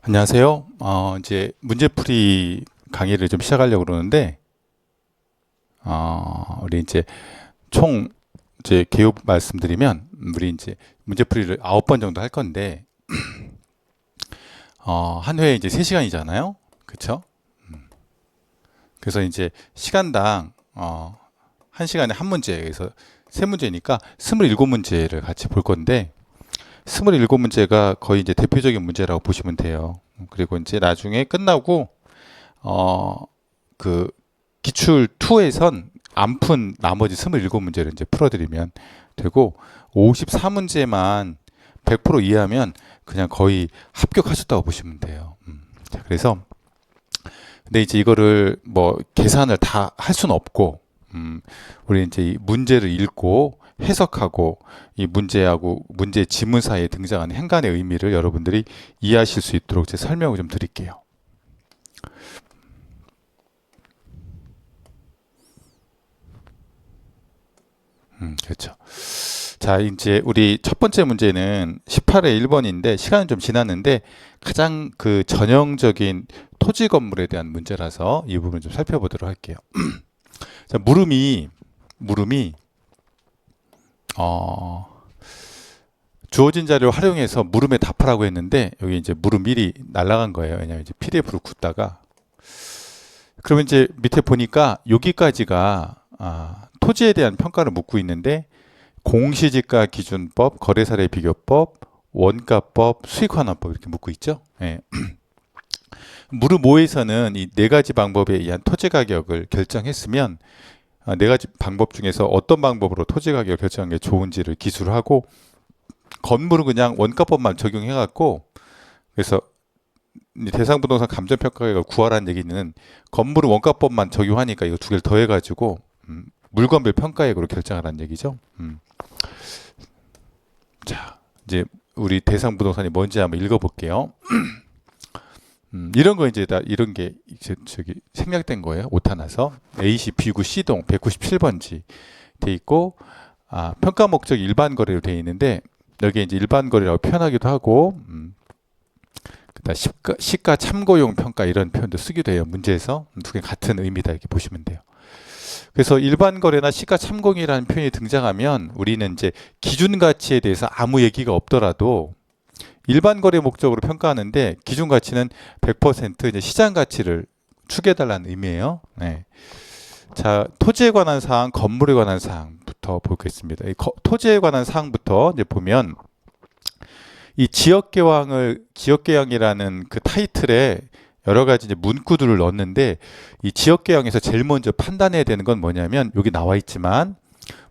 안녕하세요. 이제 문제풀이 강의를 좀 시작하려고 그러는데, 우리 이제 총 이제 개요 말씀드리면, 우리 이제 문제풀이를 9번 정도 할 건데, 한 회에 이제 3시간이잖아요. 그쵸? 그래서 이제 시간당, 1시간에 한 문제, 그래서 3문제니까 27문제를 같이 볼 건데, 27문제가 거의 이제 대표적인 문제라고 보시면 돼요. 그리고 이제 나중에 끝나고 어, 그 기출 2에선 안 푼 나머지 27문제를 이제 풀어드리면 되고 54문제만 100% 이해하면 그냥 거의 합격하셨다고 보시면 돼요. 자, 그래서 근데 이제 이거를 뭐 계산을 다 할 수는 없고 우리 이제 이 문제를 읽고 해석하고 이 문제하고 문제 지문 사이에 등장하는 행간의 의미를 여러분들이 이해하실 수 있도록 제 설명을 좀 드릴게요. 그렇죠. 자, 이제 우리 첫 번째 문제는 18의 1번인데 시간은 좀 지났는데 가장 그 전형적인 토지 건물에 대한 문제라서 이 부분 좀 살펴보도록 할게요. 자, 물음이 어, 주어진 자료를 활용해서 물음에 답하라고 했는데 여기 이제 물음 1이 날아간 거예요. 왜냐하면 이제 PDF로 굽다가 그러면 이제 밑에 보니까 여기까지가 토지에 대한 평가를 묻고 있는데 공시지가 기준법, 거래사례 비교법, 원가법, 수익환원법 이렇게 묻고 있죠. 예. 물음 5에서는 이 네 가지 방법에 의한 토지 가격을 결정했으면 네 가지 방법 중에서 어떤 방법으로 토지 가격을 결정하는 게 좋은지를 기술을 하고 건물은 그냥 원가법만 적용해 갖고 그래서 대상부동산 감정평가액을 구하라는 얘기는 건물은 원가법만 적용하니까 이거 두 개를 더해 가지고 물건별 평가액으로 결정하라는 얘기죠. 자, 이제 우리 대상부동산이 뭔지 한번 읽어볼게요. 이런 거 이제 다 이런 게 이제 저기 생략된 거예요. 오타나서 A시 B구 C동 197번지 돼 있고 평가 목적 일반 거래로 돼 있는데 여기에 이제 일반 거래라고 표현하기도 하고 그다음 시가 참고용 평가 이런 표현도 쓰기도 해요. 문제에서 두 개 같은 의미다 이렇게 보시면 돼요. 그래서 일반 거래나 시가 참고용이라는 표현이 등장하면 우리는 이제 기준 가치에 대해서 아무 얘기가 없더라도 일반 거래 목적으로 평가하는데 기준 가치는 100% 이제 시장 가치를 추계해달라는 의미예요. 네. 자, 토지에 관한 사항, 건물에 관한 사항부터 보겠습니다. 토지에 관한 사항부터 이제 보면 이 지역계획이라는 그 타이틀에 여러 가지 이제 문구들을 넣었는데 이 지역계획에서 제일 먼저 판단해야 되는 건 뭐냐면 여기 나와 있지만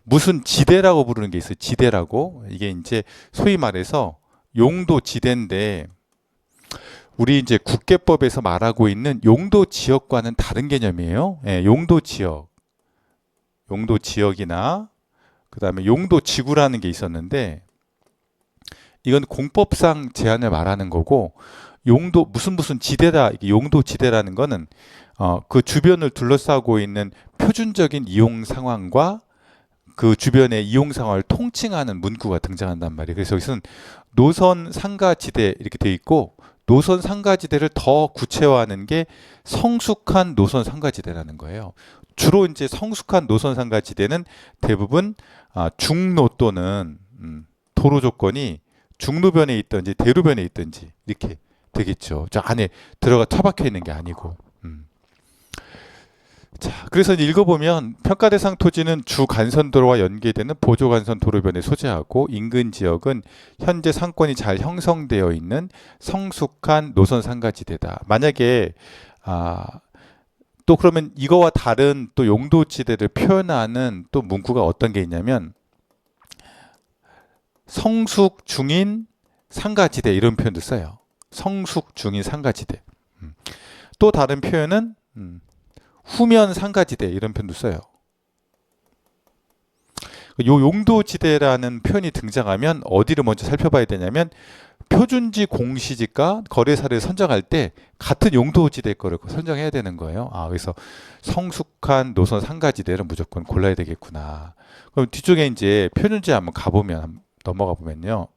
무슨 지대라고 부르는 게 있어요. 지대라고. 이게 이제 소위 말해서 용도 지대인데 우리 이제 국계법에서 말하고 있는 용도 지역과는 다른 개념이에요. 예, 용도 지역이나 그다음에 용도 지구라는 게 있었는데 이건 공법상 제한을 말하는 거고 용도 무슨 지대다 이게 용도 지대라는 거는 그 주변을 둘러싸고 있는 표준적인 이용 상황과 그 주변의 이용 상황을 통칭하는 문구가 등장한단 말이에요. 그래서 여기서는 노선 상가지대 이렇게 돼 있고 노선 상가지대를 더 구체화하는 게 성숙한 노선 상가지대라는 거예요. 주로 이제 성숙한 노선 상가지대는 대부분 중로 또는 도로 조건이 중로변에 있든지 대로변에 있든지 이렇게 되겠죠. 저 안에 들어가 처박혀 있는 게 아니고. 자, 그래서 이제 읽어보면 평가 대상 토지는 주 간선도로와 연계되는 보조 간선 도로변에 소재하고 인근 지역은 현재 상권이 잘 형성되어 있는 성숙한 노선 상가지대다. 만약에 또 그러면 이거와 다른 또 용도지대를 표현하는 또 문구가 어떤 게 있냐면 성숙 중인 상가지대 이런 표현도 써요. 성숙 중인 상가지대. 또 다른 표현은 후면 상가지대 이런 표현도 써요. 요 용도지대라는 표현이 등장하면 어디를 먼저 살펴봐야 되냐면 표준지 공시지가 거래사를 선정할 때 같은 용도지대 거를 선정해야 되는 거예요. 그래서 성숙한 노선 상가지대를 무조건 골라야 되겠구나. 그럼 뒤쪽에 이제 표준지 한번 가보면 넘어가 보면요.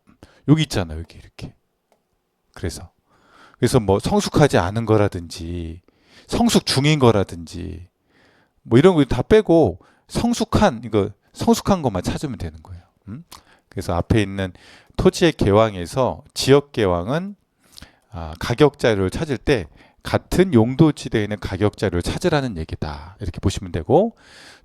여기 있잖아요. 여기 이렇게. 그래서 그래서 뭐 성숙하지 않은 거라든지 성숙 중인 거라든지 뭐 이런 거 다 빼고 성숙한 것만 찾으면 되는 거예요. 그래서 앞에 있는 토지의 개왕에서 지역 개왕은 가격 자료를 찾을 때 같은 용도지대에 있는 가격 자료를 찾으라는 얘기다. 이렇게 보시면 되고,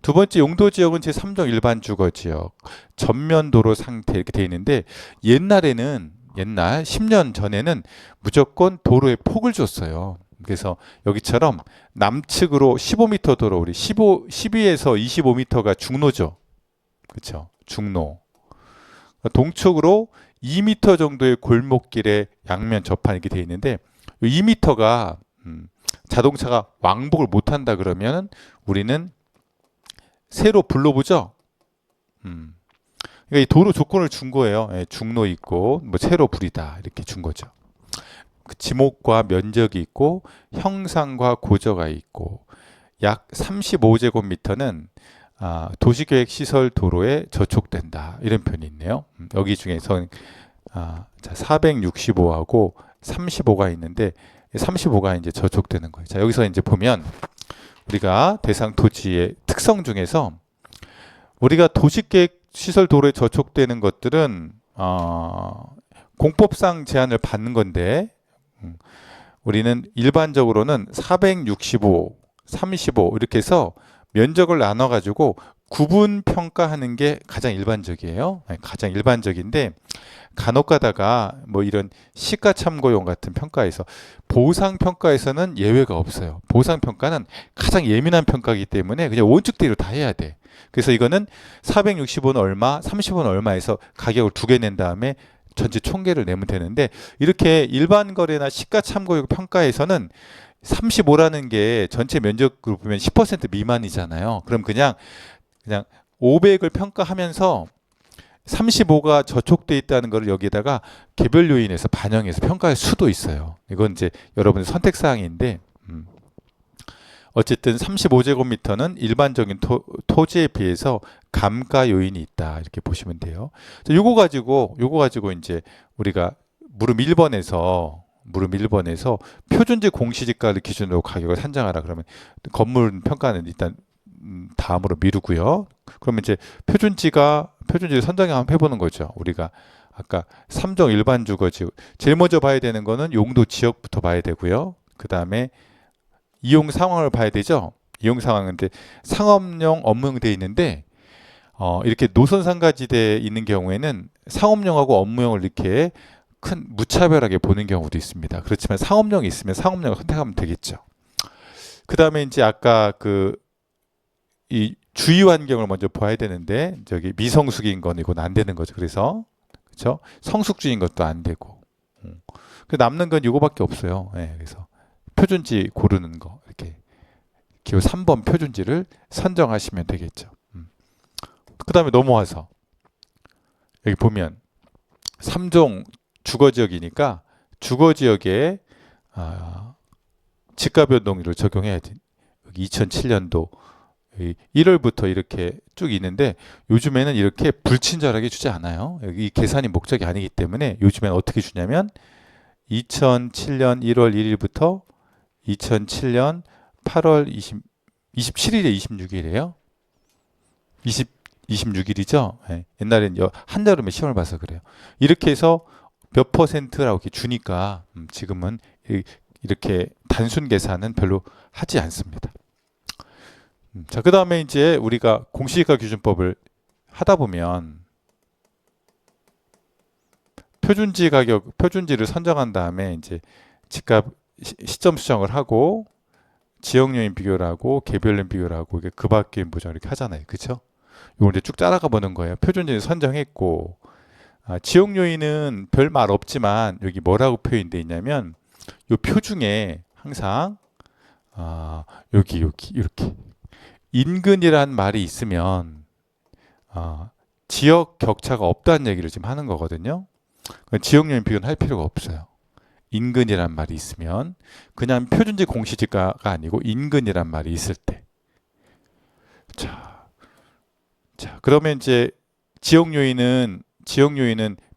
두 번째 용도지역은 제3종 일반 주거지역 전면 도로 상태 이렇게 되어 있는데, 옛날 10년 전에는 무조건 도로에 폭을 줬어요. 그래서 여기처럼 남측으로 15m 도로, 우리 12에서 25m가 중로죠. 그렇죠? 중로. 동쪽으로 2m 정도의 골목길에 양면 접한 이렇게 되어 있는데, 2m가 자동차가 왕복을 못한다 그러면 우리는 새로 불러보죠. 그러니까 이 도로 조건을 준 거예요. 예, 중로 있고 뭐 세로 불이다 이렇게 준 거죠. 그 지목과 면적이 있고 형상과 고저가 있고 약 35제곱미터는 도시계획 시설 도로에 저촉된다 이런 표현이 있네요. 여기 중에서 465하고 35가 있는데 35가 이제 저촉되는 거예요. 자, 여기서 이제 보면 우리가 대상 토지의 특성 중에서 우리가 도시계획 시설 도로에 저촉되는 것들은 공법상 제한을 받는 건데 우리는 일반적으로는 465, 35 이렇게 해서 면적을 나눠 가지고 구분 평가하는 게 가장 일반적이에요. 가장 일반적인데 간혹 가다가 뭐 이런 시가참고용 같은 평가에서 보상 평가에서는 예외가 없어요. 보상 평가는 가장 예민한 평가이기 때문에 그냥 원칙대로 다 해야 돼. 그래서 이거는 465는 얼마, 30은 얼마에서 가격을 두 개 낸 다음에 전체 총계를 내면 되는데 이렇게 일반 거래나 시가참고용 평가에서는 35라는 게 전체 면적으로 보면 10% 미만이잖아요. 그럼 그냥 500을 평가하면서 35가 저촉돼 있다는 것을 여기에다가 개별 요인에서 반영해서 평가할 수도 있어요. 이건 이제 여러분의 선택 사항인데 어쨌든 35제곱미터는 일반적인 토지에 비해서 감가 요인이 있다 이렇게 보시면 돼요. 요거 가지고 이제 우리가 물음 1번에서 표준지 공시지가를 기준으로 가격을 산정하라 그러면 건물 평가는 일단 다음으로 미루고요. 그러면 이제 표준지를 선정 한번 해보는 거죠. 우리가 아까 3종 일반 주거지 제일 먼저 봐야 되는 거는 용도 지역부터 봐야 되고요. 그 다음에 이용 상황을 봐야 되죠. 이용 상황은 상업용, 업무용 돼 있는데 이렇게 노선 상가지대에 있는 경우에는 상업용하고 업무용을 이렇게 큰 무차별하게 보는 경우도 있습니다. 그렇지만 상업용이 있으면 상업용을 선택하면 되겠죠. 그 다음에 이제 아까 이 주위 환경을 먼저 봐야 되는데 저기 미성숙인 건 이건 안 되는 거죠. 그래서 그렇죠? 성숙주인 것도 안 되고 그 남는 건 이거밖에 없어요. 네, 그래서 표준지 고르는 거 이렇게 기호 3번 표준지를 선정하시면 되겠죠. 그 다음에 넘어와서 여기 보면 3종 주거지역이니까 주거지역에 집가변동률을 적용해야 돼. 여기 2007년도 1월부터 이렇게 쭉 있는데 요즘에는 이렇게 불친절하게 주지 않아요. 여기 계산이 목적이 아니기 때문에 요즘에는 어떻게 주냐면 2007년 1월 1일부터 2007년 8월 27일에 26일이에요. 26일이죠. 네. 옛날에는 한여름에 시험을 봐서 그래요. 이렇게 해서 몇 %라고 이렇게 주니까 지금은 이렇게 단순 계산은 별로 하지 않습니다. 자, 그 다음에 이제 우리가 공시지가 기준법을 하다 보면 표준지를 선정한 다음에 이제 집값 시점 수정을 하고 지역 요인 비교를 하고 개별 요인 비교를 하고 이게 그 밖에 보정 이렇게 하잖아요. 그렇죠? 이걸 이제 쭉 따라가 보는 거예요. 표준지를 선정했고 지역 요인은 별 말 없지만 여기 뭐라고 표현되어 있냐면 이 표 중에 항상 여기 이렇게 인근이란 말이 있으면 지역 격차가 없다는 얘기를 지금 하는 거거든요. 지역 요인 비교는 할 필요가 없어요. 인근이란 말이 있으면 그냥 표준지 공시지가가 아니고 인근이란 말이 있을 때. 자, 그러면 이제 지역 요인은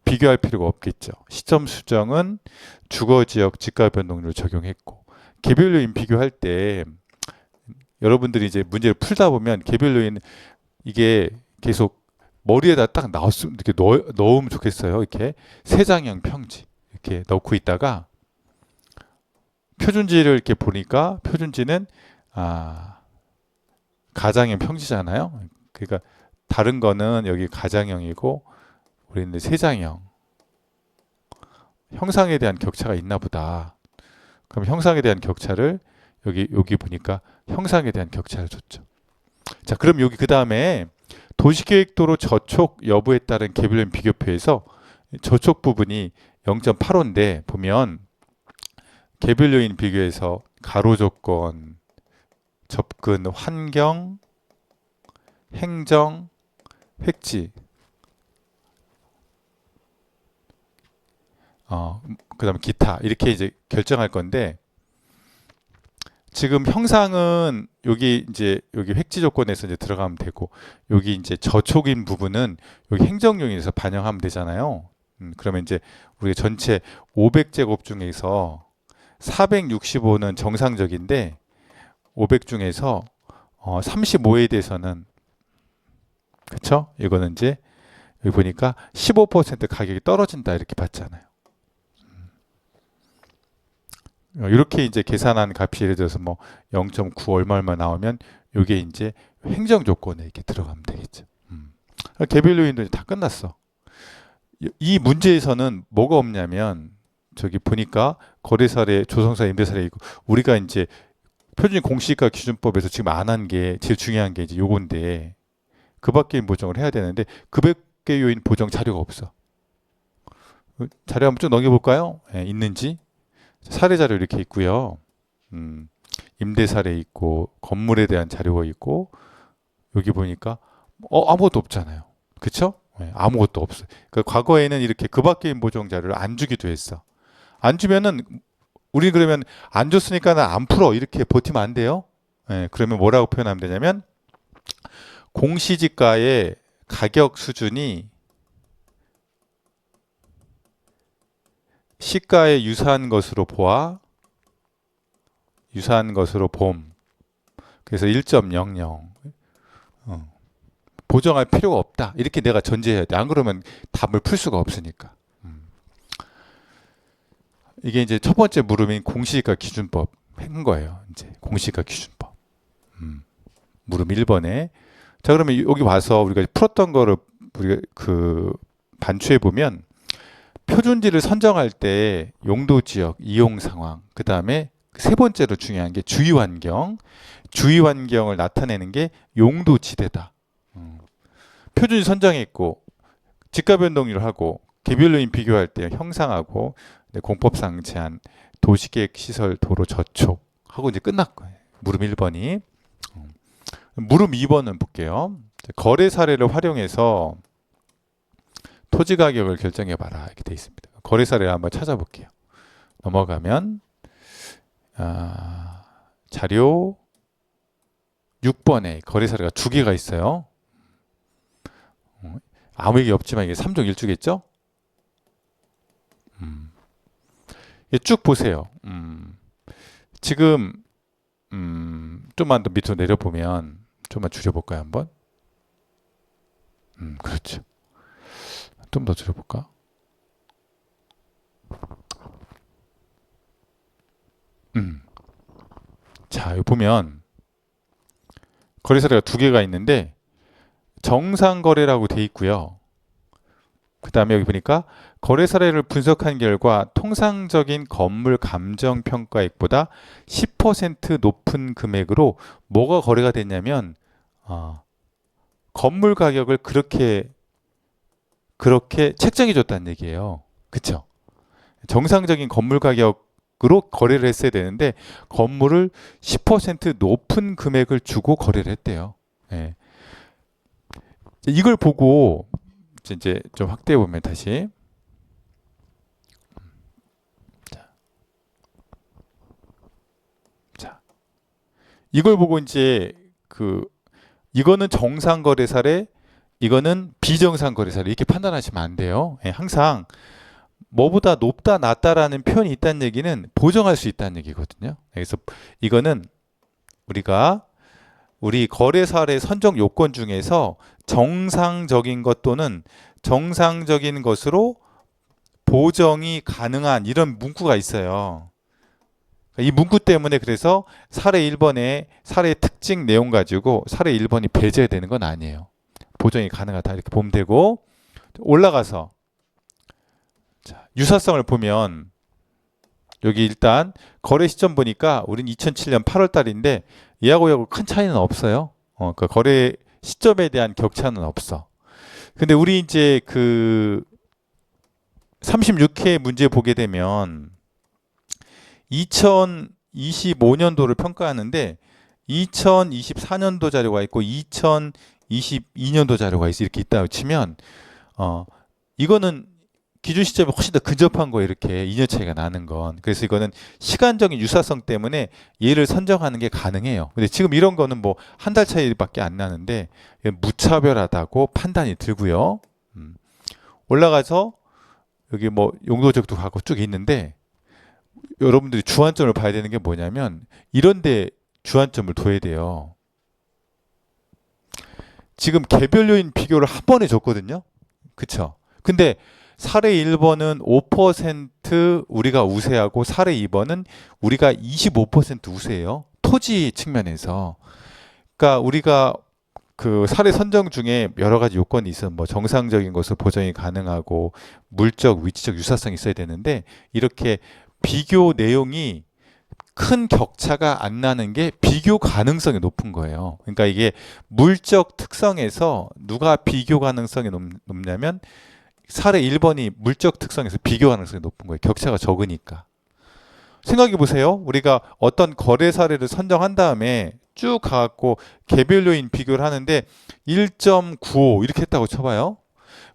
비교할 필요가 없겠죠. 시점 수정은 주거 지역 집가 변동률을 적용했고, 개별 요인 비교할 때 여러분들이 이제 문제를 풀다 보면 개별 요인 이게 계속 머리에다 딱 나왔으면 이렇게 넣으면 좋겠어요. 이렇게 세장형 평지 이렇게 넣고 있다가 표준지를 이렇게 보니까 표준지는 가장형 평지잖아요. 그러니까 다른 거는 여기 가장형이고 우리는 세장형. 형상에 대한 격차가 있나 보다. 그럼 형상에 대한 격차를 여기 보니까 형상에 대한 격차를 줬죠. 자, 그럼 여기 그 다음에 도시계획도로 저촉 여부에 따른 개별요인 비교표에서 저촉 부분이 0.85인데 보면 개별요인 비교에서 가로 조건, 접근, 환경, 행정, 획지, 그다음에 기타 이렇게 이제 결정할 건데 지금 형상은 여기 획지 조건에서 이제 들어가면 되고 여기 이제 저촉인 부분은 여기 행정용에서 반영하면 되잖아요. 그러면 이제 우리 전체 500제곱 중에서 465는 정상적인데 500 중에서 35에 대해서는 그쵸? 이거는 이제 여기 보니까 15% 가격이 떨어진다 이렇게 봤잖아요. 이렇게 이제 계산한 값이 예를 들어서 뭐 0.9 얼마 나오면 이게 이제 행정 조건에 이렇게 들어가면 되겠죠. 개별 요인도 다 끝났어. 이 문제에서는 뭐가 없냐면 저기 보니까 거래 사례, 조성사 임대 사례 있고 우리가 이제 표준 공시가 기준법에서 지금 안 한 게 제일 중요한 게 이제 요건데 그 밖에 보정을 해야 되는데 그 밖의 요인 보정 자료가 없어. 자료 한번 쭉 넘겨볼까요? 네, 있는지. 사례 자료 이렇게 있고요. 임대 사례 있고 건물에 대한 자료가 있고 여기 보니까 아무것도 없잖아요. 그쵸? 네, 아무것도 없어. 그러니까 과거에는 이렇게 그 밖의 보정 자료를 안 주기도 했어. 안 주면은 우리 그러면 안 줬으니까 나 안 풀어 이렇게 버티면 안 돼요. 네, 그러면 뭐라고 표현하면 되냐면 공시지가의 가격 수준이 시가에 유사한 것으로 보아 유사한 것으로 봄. 그래서 1.00 보정할 필요가 없다. 이렇게 내가 전제해야 돼. 안 그러면 답을 풀 수가 없으니까. 이게 이제 첫 번째 물음인 공시지가 기준법 한 거예요. 이제 공시지가 기준법. 물음 1번에 자 그러면 여기 와서 우리가 풀었던 거를 우리가 그 반추해 보면 표준지를 선정할 때 용도 지역, 이용 상황, 그 다음에 세 번째로 중요한 게 주위 환경, 주위 환경을 나타내는 게 용도 지대다. 표준지 선정했고 집가 변동률 하고 개별 요인 비교할 때 형상하고 공법상 제한, 도시계획 시설 도로 저촉 하고 이제 끝났고요. 물음 1번이. 물음 2번은 볼게요. 거래 사례를 활용해서 토지 가격을 결정해봐라 이렇게 돼 있습니다. 거래 사례를 한번 찾아볼게요. 넘어가면 자료 6번에 거래 사례가 두 개가 있어요. 아무 얘기 없지만 이게 3종 1주겠죠? 쭉 보세요. 지금 좀만 더 밑으로 내려보면 좀만 줄여볼까요 한번? 그렇죠. 좀 더 줄여볼까? 자, 여기 보면 거래 사례가 두 개가 있는데 정상 거래라고 돼 있고요. 그 다음에 여기 보니까 거래 사례를 분석한 결과 통상적인 건물 감정 평가액보다 10% 높은 금액으로 뭐가 거래가 됐냐면 건물 가격을 그렇게 책정해 줬다는 얘기예요. 그쵸? 정상적인 건물 가격으로 거래를 했어야 되는데 건물을 10% 높은 금액을 주고 거래를 했대요. 네. 이걸 보고 이제 좀 확대해 보면 다시 자 이걸 보고 이제 이거는 정상 거래 사례, 이거는 비정상 거래사를 이렇게 판단하시면 안 돼요. 예, 항상 뭐보다 높다 낮다라는 표현이 있다는 얘기는 보정할 수 있다는 얘기거든요. 그래서 이거는 우리가 우리 거래 사례 선정 요건 중에서 정상적인 것 또는 정상적인 것으로 보정이 가능한 이런 문구가 있어요. 이 문구 때문에 그래서 사례 1번의 사례 특징 내용 가지고 사례 1번이 배제되는 건 아니에요. 보정이 가능하다 이렇게 보면 되고, 올라가서 자, 유사성을 보면 여기 일단 거래 시점 보니까 우린 2007년 8월 달인데 얘하고 큰 차이는 없어요. 그러니까 거래 시점에 대한 격차는 없어. 근데 우리 이제 그 36회 문제 보게 되면 2025년도를 평가하는데 2024년도 자료가 있고 2022년도 자료가 있어 이렇게 있다고 치면 이거는 기준 시점이 훨씬 더 근접한 거예요. 이렇게 2년 차이가 나는 건. 그래서 이거는 시간적인 유사성 때문에 얘를 선정하는 게 가능해요. 근데 지금 이런 거는 뭐 한 달 차이밖에 안 나는데 무차별하다고 판단이 들고요. 올라가서 여기 뭐 용도적도 가고 쭉 있는데 여러분들이 주안점을 봐야 되는 게 뭐냐면 이런 데 주안점을 둬야 돼요. 지금 개별 요인 비교를 한 번에 줬거든요. 그쵸? 근데 사례 1번은 5% 우리가 우세하고 사례 2번은 우리가 25% 우세해요. 토지 측면에서. 그러니까 우리가 그 사례 선정 중에 여러 가지 요건이 있어. 뭐 정상적인 것을 보정이 가능하고 물적, 위치적 유사성이 있어야 되는데 이렇게 비교 내용이 큰 격차가 안 나는 게 비교 가능성이 높은 거예요. 그러니까 이게 물적 특성에서 누가 비교 가능성이 높냐면 사례 1번이 물적 특성에서 비교 가능성이 높은 거예요. 격차가 적으니까. 생각해 보세요. 우리가 어떤 거래 사례를 선정한 다음에 쭉 가갖고 개별 요인 비교를 하는데 1.95 이렇게 했다고 쳐봐요.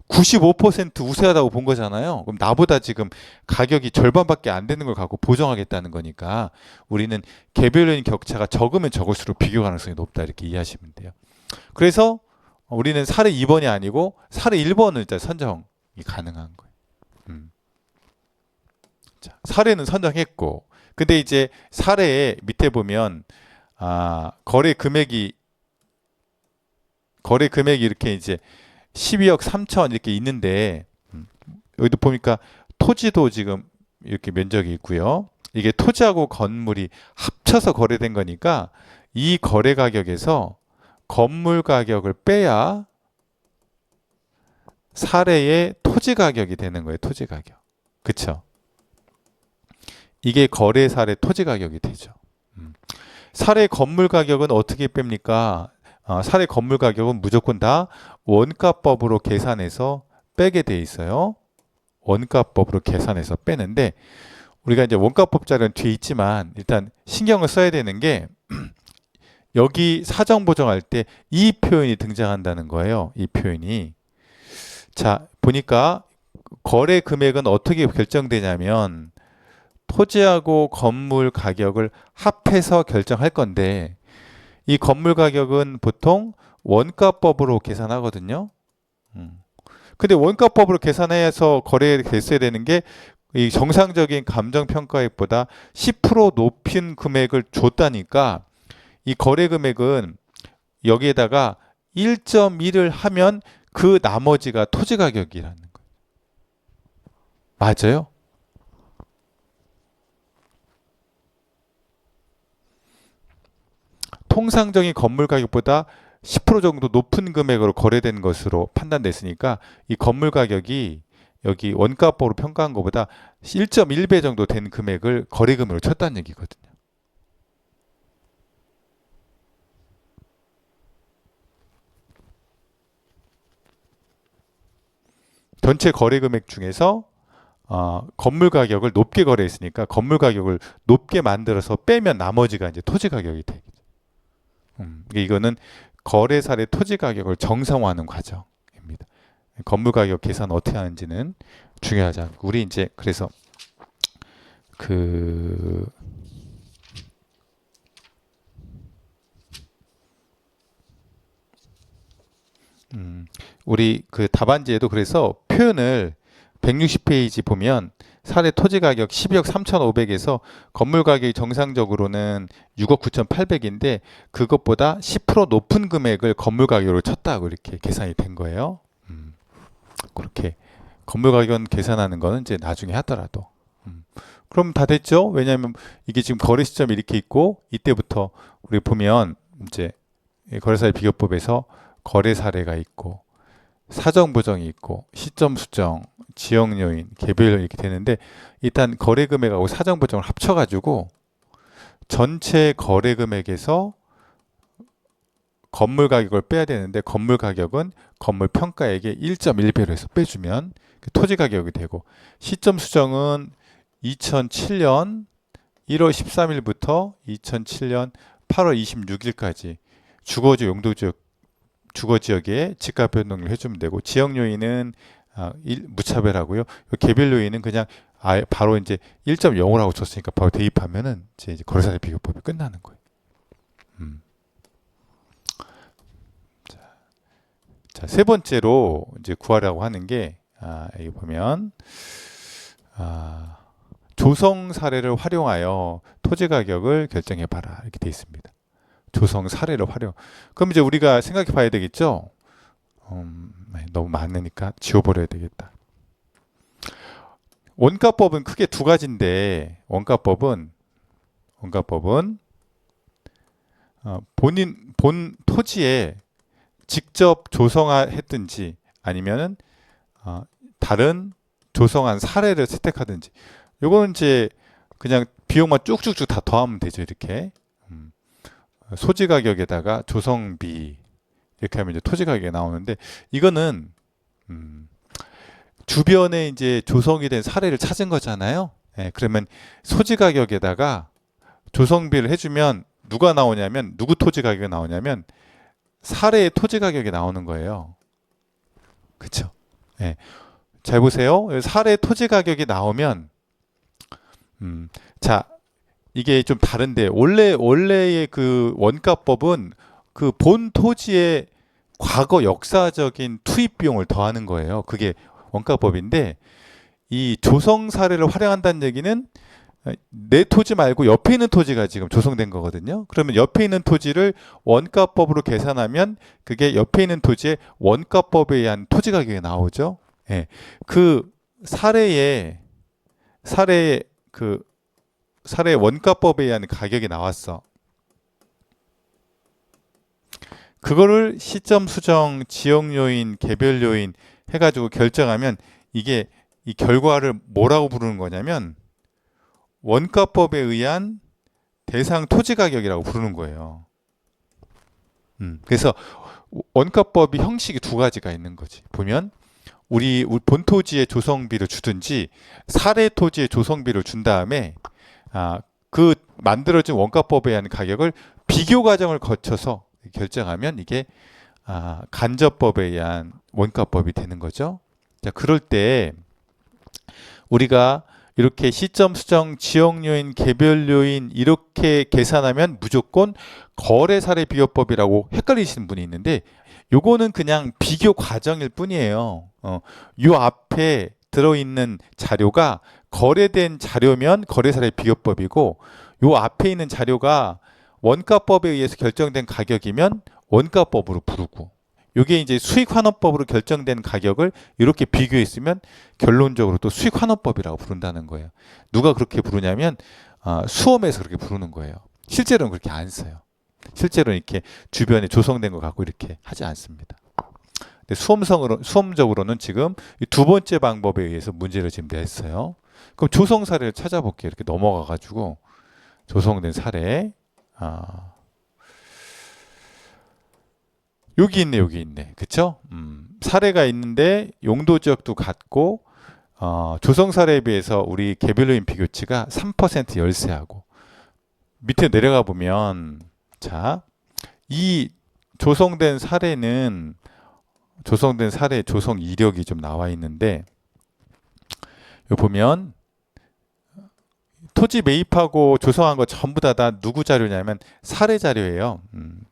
95% 우세하다고 본 거잖아요. 그럼 나보다 지금 가격이 절반밖에 안 되는 걸 갖고 보정하겠다는 거니까 우리는 개별 요인 격차가 적으면 적을수록 비교 가능성이 높다 이렇게 이해하시면 돼요. 그래서 우리는 사례 2번이 아니고 사례 1번을 일단 선정이 가능한 거예요. 자, 사례는 선정했고, 근데 이제 사례 밑에 보면 거래 금액이 이렇게 이제 12억 3천 이렇게 있는데 여기도 보니까 토지도 지금 이렇게 면적이 있고요. 이게 토지하고 건물이 합쳐서 거래된 거니까 이 거래 가격에서 건물 가격을 빼야 사례의 토지 가격이 되는 거예요. 토지 가격. 그쵸? 이게 거래 사례 토지 가격이 되죠. 사례 건물 가격은 어떻게 뺍니까? 사례 건물 가격은 무조건 다 원가법으로 계산해서 빼게 돼 있어요. 원가법으로 계산해서 빼는데 우리가 이제 원가법 자료는 뒤에 있지만 일단 신경을 써야 되는 게 여기 사정 보정할 때 이 표현이 등장한다는 거예요. 이 표현이. 자, 보니까 거래 금액은 어떻게 결정되냐면 토지하고 건물 가격을 합해서 결정할 건데 이 건물 가격은 보통 원가법으로 계산하거든요. 근데 원가법으로 계산해서 거래됐어야 되는 게 이 정상적인 감정평가액보다 10% 높인 금액을 줬다니까 이 거래 금액은 여기에다가 1.1을 하면 그 나머지가 토지 가격이라는 거예요. 맞아요? 통상적인 건물 가격보다 10% 정도 높은 금액으로 거래된 것으로 판단됐으니까 이 건물 가격이 여기 원가법으로 평가한 것보다 1.1배 정도 된 금액을 거래 금액으로 쳤다는 얘기거든요. 전체 거래 금액 중에서 건물 가격을 높게 거래했으니까 건물 가격을 높게 만들어서 빼면 나머지가 이제 토지 가격이 되겠죠. 이거는 거래 사례 토지 가격을 정상화하는 과정입니다. 건물 가격 계산 어떻게 하는지는 중요하지 않고 우리 이제 그래서 그 우리 그 답안지에도 그래서 표현을 160페이지 보면 사례 토지 가격 12억 3,500에서 건물 가격이 정상적으로는 6억 9,800인데 그것보다 10% 높은 금액을 건물 가격으로 쳤다고 이렇게 계산이 된 거예요. 그렇게 건물 가격 계산하는 거는 이제 나중에 하더라도. 그럼 다 됐죠? 왜냐하면 이게 지금 거래 시점이 이렇게 있고 이때부터 우리 보면 이제 거래사례 비교법에서 거래 사례가 있고 사정 부정이 있고 시점 수정, 지역 요인, 개별 요인 이렇게 되는데 일단 거래 금액하고 사정 부정을 합쳐가지고 전체 거래 금액에서 건물 가격을 빼야 되는데 건물 가격은 건물 평가액의 1.1배로 해서 빼주면 토지 가격이 되고 시점 수정은 2007년 1월 13일부터 2007년 8월 26일까지 주거지 용도지역 주거지역에 집값 변동을 해주면 되고 지역 요인은 무차별하고요. 개별 요인은 그냥 아예 바로 이제 1.0으로 하고 줬으니까 바로 대입하면은 이제 거래사례 비교법이 끝나는 거예요. 자, 세 번째로 이제 구하라고 하는 게 여기 보면 조성 사례를 활용하여 토지 가격을 결정해 봐라 이렇게 돼 있습니다. 조성 사례를 활용. 그럼 이제 우리가 생각해 봐야 되겠죠? 너무 많으니까 지워버려야 되겠다. 원가법은 크게 두 가지인데 원가법은 본 토지에 직접 조성했든지 아니면은 다른 조성한 사례를 채택하든지 요거는 이제 그냥 비용만 쭉쭉쭉 다 더하면 되죠. 이렇게 소지 가격에다가 조성비 이렇게 하면 이제 토지 가격이 나오는데 이거는 주변에 이제 조성이 된 사례를 찾은 거잖아요. 예, 그러면 소지 가격에다가 조성비를 해주면 누가 나오냐면 누구 토지 가격이 나오냐면 사례의 토지 가격이 나오는 거예요. 그쵸? 예. 잘 보세요. 사례 토지 가격이 나오면 자 이게 좀 다른데 원래의 그 원가법은 그 본 토지의 과거 역사적인 투입 비용을 더하는 거예요. 그게 원가법인데 이 조성 사례를 활용한다는 얘기는 내 토지 말고 옆에 있는 토지가 지금 조성된 거거든요. 그러면 옆에 있는 토지를 원가법으로 계산하면 그게 옆에 있는 토지의 원가법에 의한 토지 가격이 나오죠. 예. 그 사례 원가법에 의한 가격이 나왔어. 그거를 시점 수정, 지역 요인, 개별 요인 해가지고 결정하면 이게 이 결과를 뭐라고 부르는 거냐면 원가법에 의한 대상 토지 가격이라고 부르는 거예요. 그래서 원가법이 형식이 두 가지가 있는 거지. 보면 우리 본 토지의 조성비를 주든지 사례 토지의 조성비를 준 다음에 그 만들어진 원가법에 의한 가격을 비교 과정을 거쳐서 결정하면 이게 간접법에 의한 원가법이 되는 거죠. 자, 그럴 때 우리가 이렇게 시점 수정, 지역 요인, 개별 요인 이렇게 계산하면 무조건 거래 사례 비교법이라고 헷갈리시는 분이 있는데 요거는 그냥 비교 과정일 뿐이에요. 요 앞에 들어있는 자료가 거래된 자료면 거래 사례 비교법이고 요 앞에 있는 자료가 원가법에 의해서 결정된 가격이면 원가법으로 부르고 이게 이제 수익환원법으로 결정된 가격을 이렇게 비교했으면 결론적으로 또 수익환원법이라고 부른다는 거예요. 누가 그렇게 부르냐면 수험에서 그렇게 부르는 거예요. 실제로는 그렇게 안 써요. 실제로는 이렇게 주변에 조성된 거 갖고 이렇게 하지 않습니다. 근데 수험적으로는 지금 이 두 번째 방법에 의해서 문제를 지금 냈어요. 그럼 조성 사례를 찾아볼게요. 이렇게 넘어가 가지고 조성된 사례. 여기 있네. 그쵸? 사례가 있는데 용도 지역도 같고 조성 사례에 비해서 우리 개별요인 비교치가 3% 열세하고 밑에 내려가 보면 자, 이 조성된 사례 조성 이력이 좀 나와 있는데 여기 보면 토지 매입하고 조성한 거 전부 다 누구 자료냐면 사례 자료예요.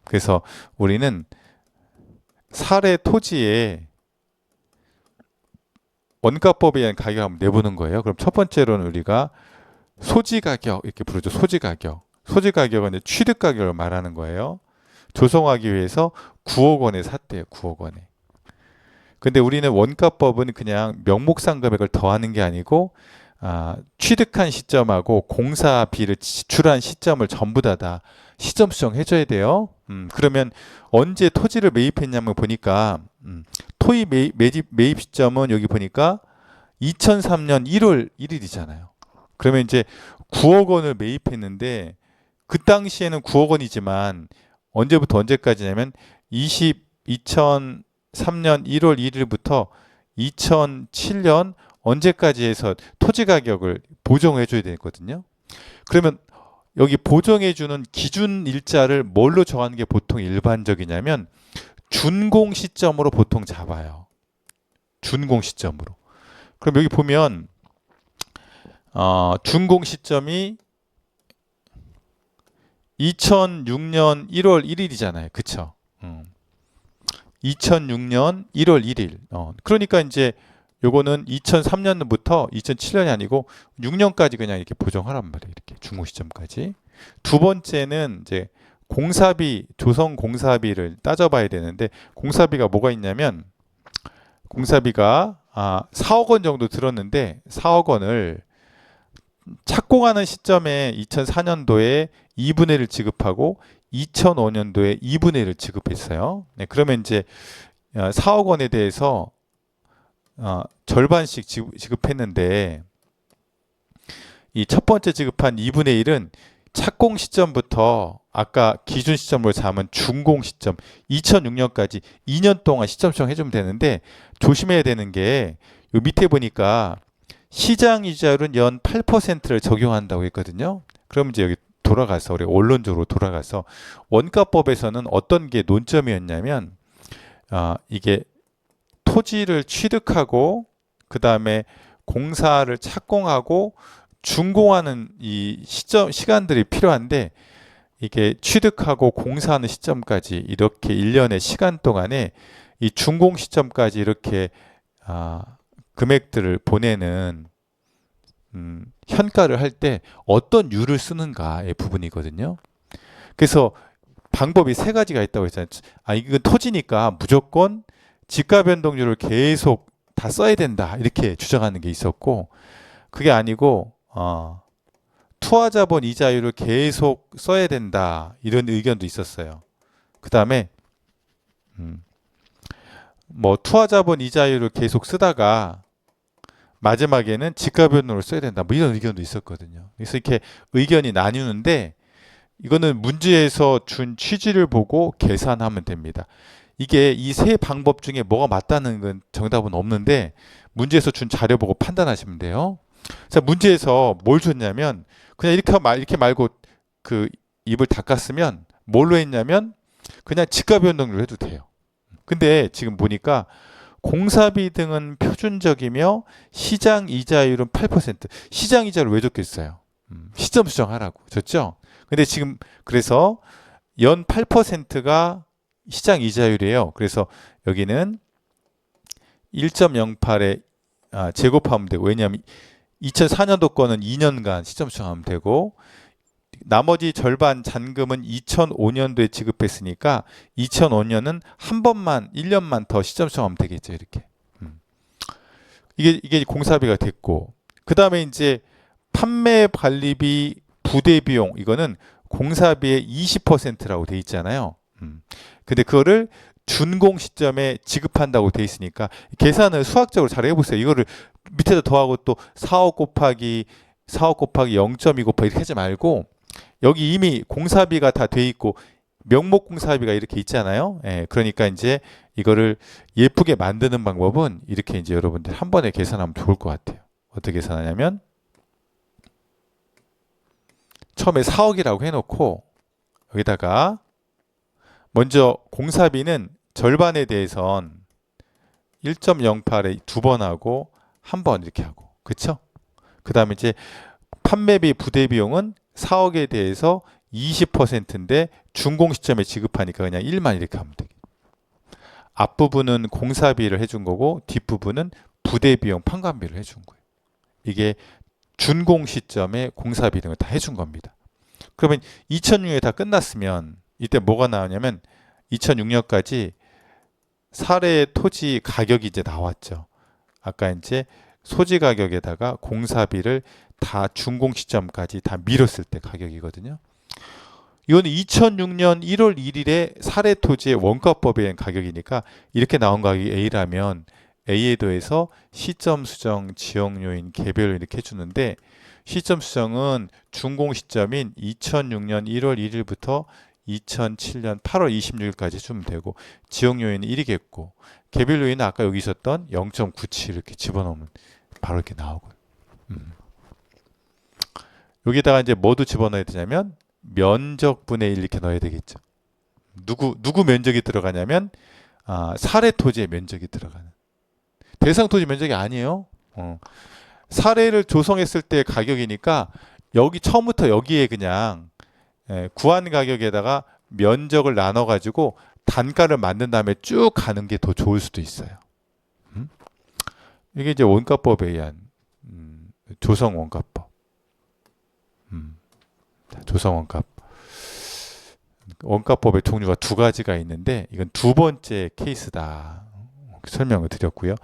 그래서 우리는 사례 토지에 원가법에 의한 가격을 한번 내보는 거예요. 그럼 첫 번째로는 우리가 소지 가격 이렇게 부르죠. 소지 가격. 소지 가격은 이제 취득 가격을 말하는 거예요. 조성하기 위해서 9억 원에 샀대요. 9억 원에. 근데 우리는 원가법은 그냥 명목상 금액을 더하는 게 아니고 취득한 시점하고 공사비를 지출한 시점을 전부 다 시점 수정해줘야 돼요. 그러면 언제 토지를 매입했냐면 보니까 토지 매입 시점은 여기 보니까 2003년 1월 1일이잖아요. 그러면 이제 9억 원을 매입했는데 그 당시에는 9억 원이지만 언제부터 언제까지냐면 2003년 1월 1일부터 2007년 언제까지 해서 토지 가격을 보정해 줘야 되거든요. 그러면 여기 보정해 주는 기준 일자를 뭘로 정하는 게 보통 일반적이냐면 준공 시점으로 보통 잡아요. 준공 시점으로. 그럼 여기 보면 준공 시점이 2006년 1월 1일이잖아요. 그쵸? 2006년 1월 1일. 그러니까 이제 요거는 2003년부터 2007년이 아니고 6년까지 그냥 이렇게 보정하란 말이에요. 이렇게 준공 시점까지. 두 번째는 이제 공사비, 조성 공사비를 따져봐야 되는데 공사비가 뭐가 있냐면 공사비가 4억 원 정도 들었는데 4억 원을 착공하는 시점에 2004년도에 2분의 1을 지급하고 2005년도에 2분의 1을 지급했어요. 네, 그러면 이제 4억 원에 대해서 절반씩 지급했는데 이 첫 번째 지급한 2분의 1은 착공 시점부터 아까 기준 시점으로 잡은 준공 시점 2006년까지 2년 동안 시점 수정해주면 되는데 조심해야 되는 게 요 밑에 보니까 시장 이자율은 연 8%를 적용한다고 했거든요. 그럼 이제 여기 돌아가서 우리 원론적으로 돌아가서 원가법에서는 어떤 게 논점이었냐면 이게 토지를 취득하고 그 다음에 공사를 착공하고 준공하는 이 시간들이 필요한데 이게 취득하고 공사하는 시점까지 이렇게 1년의 시간 동안에 이 준공 시점까지 이렇게 금액들을 보내는 현가를 할 때 어떤 유를 쓰는가의 부분이거든요. 그래서 방법이 세 가지가 있다고 했잖아요. 이건 토지니까 무조건 지가 변동률을 계속 다 써야 된다 이렇게 주장하는 게 있었고 그게 아니고 투하자본 이자율을 계속 써야 된다 이런 의견도 있었어요. 그 다음에 뭐 투하자본 이자율을 계속 쓰다가 마지막에는 지가 변동을 써야 된다 뭐 이런 의견도 있었거든요. 그래서 이렇게 의견이 나뉘는데 이거는 문제에서 준 취지를 보고 계산하면 됩니다. 이게 이 세 방법 중에 뭐가 맞다는 건 정답은 없는데 문제에서 준 자료 보고 판단하시면 돼요. 자, 문제에서 뭘 줬냐면 그냥 이렇게 말고 그 입을 닦았으면 뭘로 했냐면 그냥 지가 변동률로 해도 돼요. 근데 지금 보니까 공사비 등은 표준적이며 시장 이자율은 8%. 시장 이자를 왜 줬겠어요? 시점 수정하라고 줬죠? 근데 지금 그래서 연 8%가 시장 이자율이에요. 그래서 여기는 1.08에 제곱하면 되고 왜냐하면 2004년도 거는 2년간 시점 수정하면 되고 나머지 절반 잔금은 2005년도에 지급했으니까 2005년은 한 번만 1년만 더 시점 수정하면 되겠죠. 이렇게 이게 공사비가 됐고 그 다음에 이제 판매 관리비 부대 비용 이거는 공사비의 20%라고 돼 있잖아요. 근데 그거를 준공 시점에 지급한다고 돼 있으니까 계산을 수학적으로 잘 해보세요. 이거를 밑에다 더하고 또 4억 곱하기 0.2 곱하기 이렇게 하지 말고 여기 이미 공사비가 다 돼 있고 명목 공사비가 이렇게 있잖아요. 예, 그러니까 이제 이거를 예쁘게 만드는 방법은 이렇게 이제 여러분들 한 번에 계산하면 좋을 것 같아요. 어떻게 계산하냐면 처음에 4억이라고 해놓고 여기다가 먼저 공사비는 절반에 대해선 1.08에 두 번 하고 한 번 이렇게 하고 그쵸? 그 다음에 이제 판매비 부대 비용은 4억에 대해서 20%인데 준공 시점에 지급하니까 그냥 1만 이렇게 하면 되겠다. 앞부분은 공사비를 해준 거고 뒷부분은 부대 비용 판관비를 해준 거예요. 이게 준공 시점에 공사비 등을 다 해준 겁니다. 그러면 2006년에 다 끝났으면 이때 뭐가 나오냐면 2006년까지 사례 토지 가격이 이제 나왔죠. 아까 이제 소지 가격에다가 공사비를 다 준공 시점까지 다 밀었을 때 가격이거든요. 이거는 2006년 1월 1일에 사례 토지의 원가법에 의한 가격이니까 이렇게 나온 가격이 A라면 A에 더해서 시점 수정, 지역 요인, 개별 이렇게 해주는데 시점 수정은 준공 시점인 2006년 1월 1일부터 2007년 8월 26일까지 해주면 되고 지역 요인은 1이겠고 개별 요인은 아까 여기 있었던 0.97 이렇게 집어넣으면 바로 이렇게 나오고 여기다가 이제 뭐도 집어넣어야 되냐면 면적 분의 1 이렇게 넣어야 되겠죠. 누구 면적이 들어가냐면 사례 토지의 면적이 들어가는 대상 토지 면적이 아니에요. 사례를 조성했을 때 가격이니까 여기 처음부터 여기에 그냥 구한 가격에다가 면적을 나눠 가지고 단가를 만든 다음에 쭉 가는 게 더 좋을 수도 있어요. 이게 이제 원가법에 의한 조성 원가법. 조성 원가. 원가법의 종류가 두 가지가 있는데 이건 두 번째 케이스다. 설명을 드렸고요.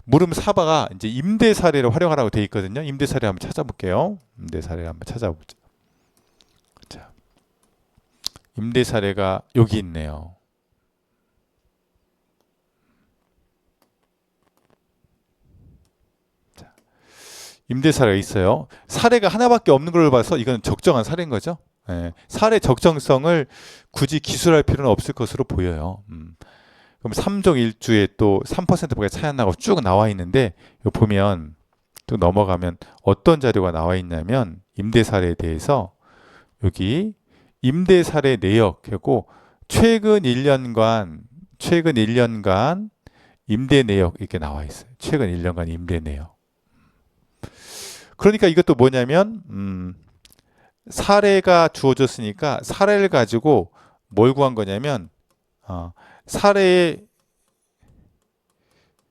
물음 사바가 이제 임대 사례를 활용하라고 되어 있거든요. 임대 사례 한번 찾아볼게요. 임대 사례를 한번 찾아보죠. 자, 임대 사례가 여기 있네요. 자, 임대 사례가 있어요. 사례가 하나밖에 없는 걸로 봐서 이건 적정한 사례인 거죠. 사례 적정성을 굳이 기술할 필요는 없을 것으로 보여요. 그럼 3종 1주에 또 3%밖에 차이 안 나고 쭉 나와 있는데 이거 보면 또 넘어가면 어떤 자료가 나와 있냐면 임대 사례에 대해서 여기 임대 사례 내역하고 최근 1년간 임대 내역 이렇게 나와 있어요. 최근 1년간 임대 내역. 그러니까 이것도 뭐냐면 사례가 주어졌으니까 사례를 가지고 뭘 구한 거냐면 사례의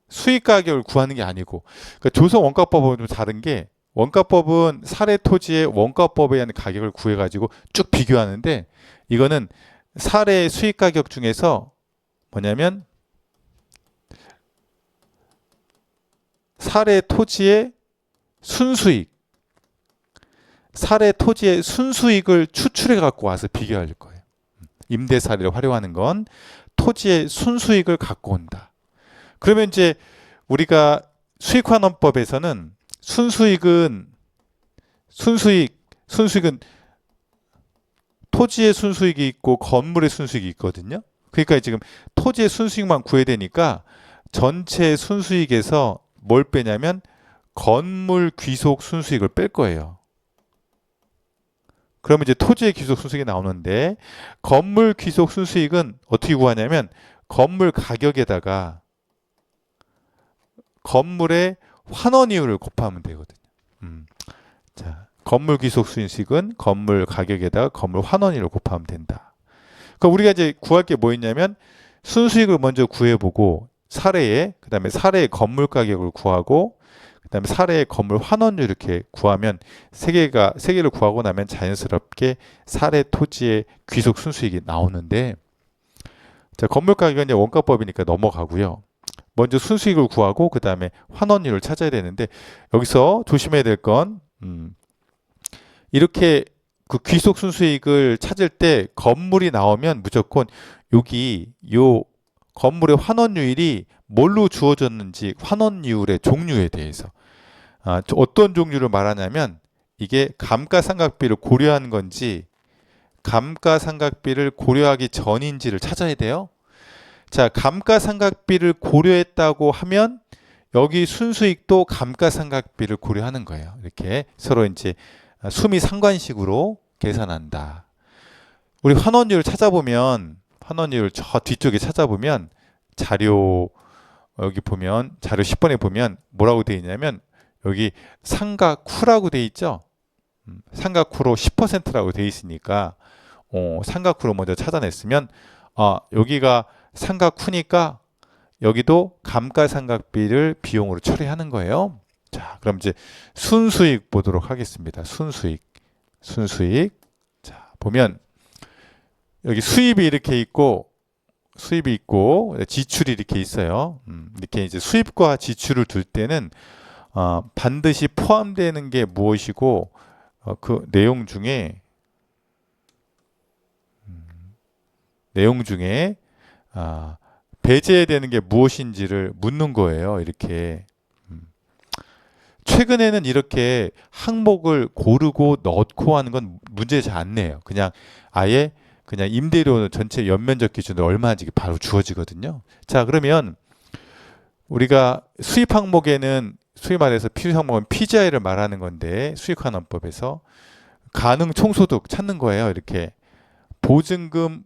수익 가격을 구하는 게 아니고 그러니까 조성 원가법은 좀 다른 게 원가법은 사례 토지의 원가법에 의한 가격을 구해 가지고 쭉 비교하는데 이거는 사례 수익 가격 중에서 뭐냐면 사례 토지의 순수익 사례 토지의 순수익을 추출해 갖고 와서 비교할 거예요. 임대 사례를 활용하는 건 토지의 순수익을 갖고 온다. 그러면 이제 우리가 수익환원법에서는 순수익은 토지의 순수익이 있고 건물의 순수익이 있거든요. 그러니까 지금 토지의 순수익만 구해야 되니까 전체 순수익에서 뭘 빼냐면 건물 귀속 순수익을 뺄 거예요. 그러면 이제 토지의 귀속 순수익이 나오는데 건물 귀속 순수익은 어떻게 구하냐면 건물 가격에다가 건물의 환원이율을 곱하면 되거든요. 자, 건물 귀속 순수익은 건물 가격에다가 건물 환원이율을 곱하면 된다. 그러니까 우리가 이제 구할 게 뭐였냐면 순수익을 먼저 구해보고 사례에 그다음에 사례의 건물 가격을 구하고 그다음에 사례의 건물 환원율 이렇게 구하면 세 개를 구하고 나면 자연스럽게 사례 토지의 귀속 순수익이 나오는데 자, 건물 가격은 이제 원가법이니까 넘어가고요. 먼저 순수익을 구하고 그다음에 환원율을 찾아야 되는데 여기서 조심해야 될 건 이렇게 그 귀속 순수익을 찾을 때 건물이 나오면 무조건 여기 요 건물의 환원율이 뭘로 주어졌는지 환원율의 종류에 대해서 어떤 종류를 말하냐면 이게 감가상각비를 고려한 건지 감가상각비를 고려하기 전인지를 찾아야 돼요. 자, 감가상각비를 고려했다고 하면 여기 순수익도 감가상각비를 고려하는 거예요. 이렇게 서로 이제 수미 상관식으로 계산한다. 우리 환원율 찾아보면 환원율 저 뒤쪽에 찾아보면 자료 여기 보면 자료 10번에 보면 뭐라고 되어 있냐면 여기 상각후라고 되어 있죠. 상각후로 10%라고 되어 있으니까 상각후로 먼저 찾아냈으면 여기가 상각후니까 여기도 감가상각비를 비용으로 처리하는 거예요. 자, 그럼 이제 순수익 보도록 하겠습니다. 순수익. 자, 보면 여기 수입이 이렇게 있고 지출이 이렇게 있어요. 이렇게 이제 수입과 지출을 둘 때는 반드시 포함되는 게 무엇이고 그 내용 중에 배제되는 게 무엇인지를 묻는 거예요. 이렇게. 최근에는 이렇게 항목을 고르고 넣고 하는 건 문제 잘 안 내요. 그냥 아예 그냥 임대료 전체 연면적 기준으로 얼마인지 바로 주어지거든요. 자, 그러면 우리가 수입 항목에는 소위 말해서 필요 항목은 PGI를 말하는 건데 수익환원법에서 가능 총소득 찾는 거예요. 이렇게 보증금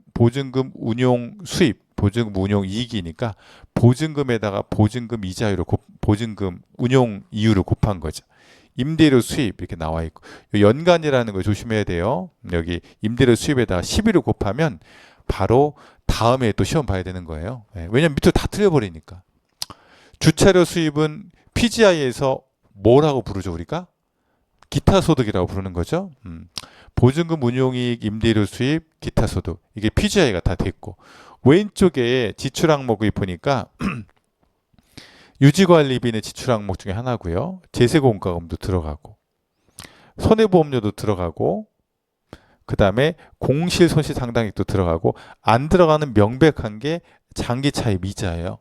운용 수입, 보증금 운용 이익이니까 보증금에다가 보증금 이자율을 보증금 운용 이율을 곱한 거죠. 임대료 수입 이렇게 나와 있고 연간이라는 걸 조심해야 돼요. 여기 임대료 수입에다가 12를 곱하면 바로 다음에 또 시험 봐야 되는 거예요. 왜냐면 밑으로 다 틀려버리니까. 주차료 수입은 PGI에서 뭐라고 부르죠 우리가? 기타 소득이라고 부르는 거죠. 보증금 운용이익, 임대료 수입, 기타 소득 이게 PGI가 다 됐고 왼쪽에 지출 항목을 보니까 유지관리비는 지출 항목 중에 하나고요. 제세공과금도 들어가고 손해보험료도 들어가고 그 다음에 공실손실상당액도 들어가고 안 들어가는 명백한 게 장기차입 이자예요.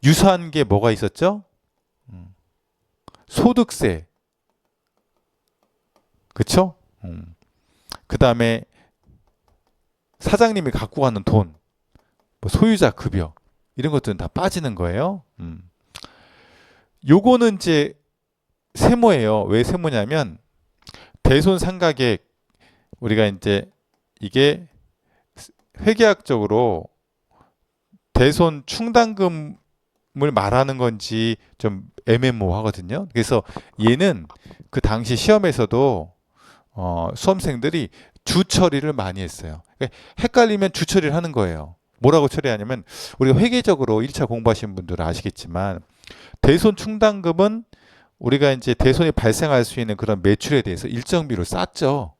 유사한 게 뭐가 있었죠? 소득세 그쵸? 그 다음에 사장님이 갖고 가는 돈 뭐 소유자 급여 이런 것들은 다 빠지는 거예요. 요거는 이제 세모예요. 왜 세모냐면 대손상가액 우리가 이제 이게 회계학적으로 대손 충당금을 말하는 건지 좀 애매모호하거든요. 그래서 얘는 그 당시 시험에서도 수험생들이 주처리를 많이 했어요. 그러니까 헷갈리면 주처리를 하는 거예요. 뭐라고 처리하냐면 우리가 회계적으로 1차 공부하신 분들은 아시겠지만 대손 충당금은 우리가 이제 대손이 발생할 수 있는 그런 매출에 대해서 일정 비율을 쌌죠.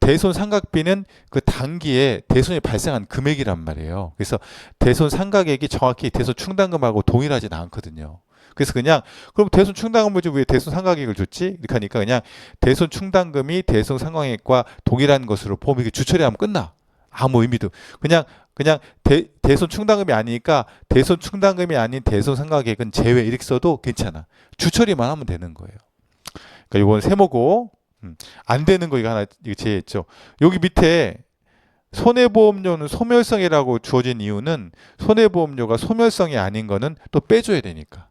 대손 상각비는 그 단기에 대손이 발생한 금액이란 말이에요. 그래서 대손 상각액이 정확히 대손 충당금하고 동일하지는 않거든요. 그래서 그냥 그럼 대손 충당금을 왜 대손 상각액을 줬지? 이렇게 하니까 그냥 대손 충당금이 대손 상각액과 동일한 것으로 보면 이게 주처리하면 끝나. 아무 의미도 그냥 대손 충당금이 아니니까 대손 충당금이 아닌 대손 상각액은 제외 이렇게 써도 괜찮아. 주처리만 하면 되는 거예요. 그러니까 이건 세모고 안 되는 거 이거 하나 이거 제외했죠. 여기 밑에 손해보험료는 소멸성이라고 주어진 이유는 손해보험료가 소멸성이 아닌 거는 또 빼줘야 되니까.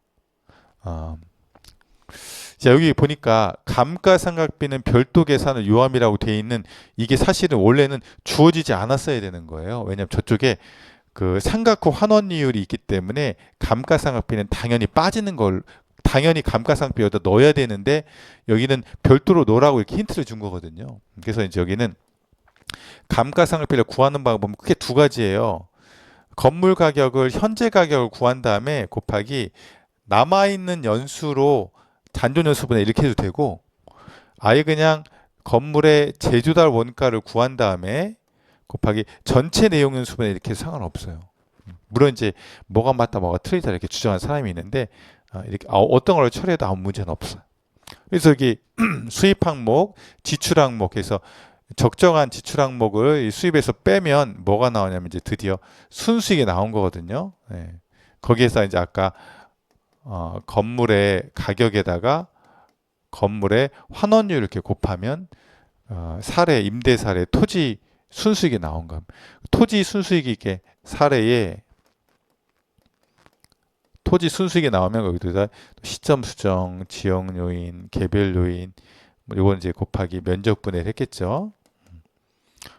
자, 여기 보니까 감가상각비는 별도 계산을 요함이라고 되어 있는 이게 사실은 원래는 주어지지 않았어야 되는 거예요. 왜냐하면 저쪽에 그 상각후 환원이율이 있기 때문에 감가상각비는 당연히 빠지는 걸 당연히 감가상각비 여기다 넣어야 되는데 여기는 별도로 넣으라고 이렇게 힌트를 준 거거든요. 그래서 이제 여기는 감가상각비를 구하는 방법은 크게 두 가지예요. 건물 가격을 현재 가격을 구한 다음에 곱하기 남아있는 연수로 잔존 연수분해 이렇게 해도 되고 아예 그냥 건물의 제조달 원가를 구한 다음에 곱하기 전체 내용 연수분해 이렇게 해도 상관없어요. 물론 이제 뭐가 맞다 뭐가 틀리다 이렇게 주장하는 사람이 있는데 이렇게 어떤 걸 처리해도 아무 문제는 없어요. 그래서 여기 수입 항목, 지출 항목에서 적정한 지출 항목을 수입에서 빼면 뭐가 나오냐면 이제 드디어 순수익이 나온 거거든요. 네. 거기에서 이제 아까 건물의 가격에다가 건물의 환원율 이렇게 곱하면 사례, 임대 사례, 토지 순수익이 나온 겁니다. 토지 순수익이 이게 사례에 토지 순수익이 나오면 거기다 시점 수정, 지역 요인, 개별 요인 이건 이제 곱하기 면적 분해를 했겠죠.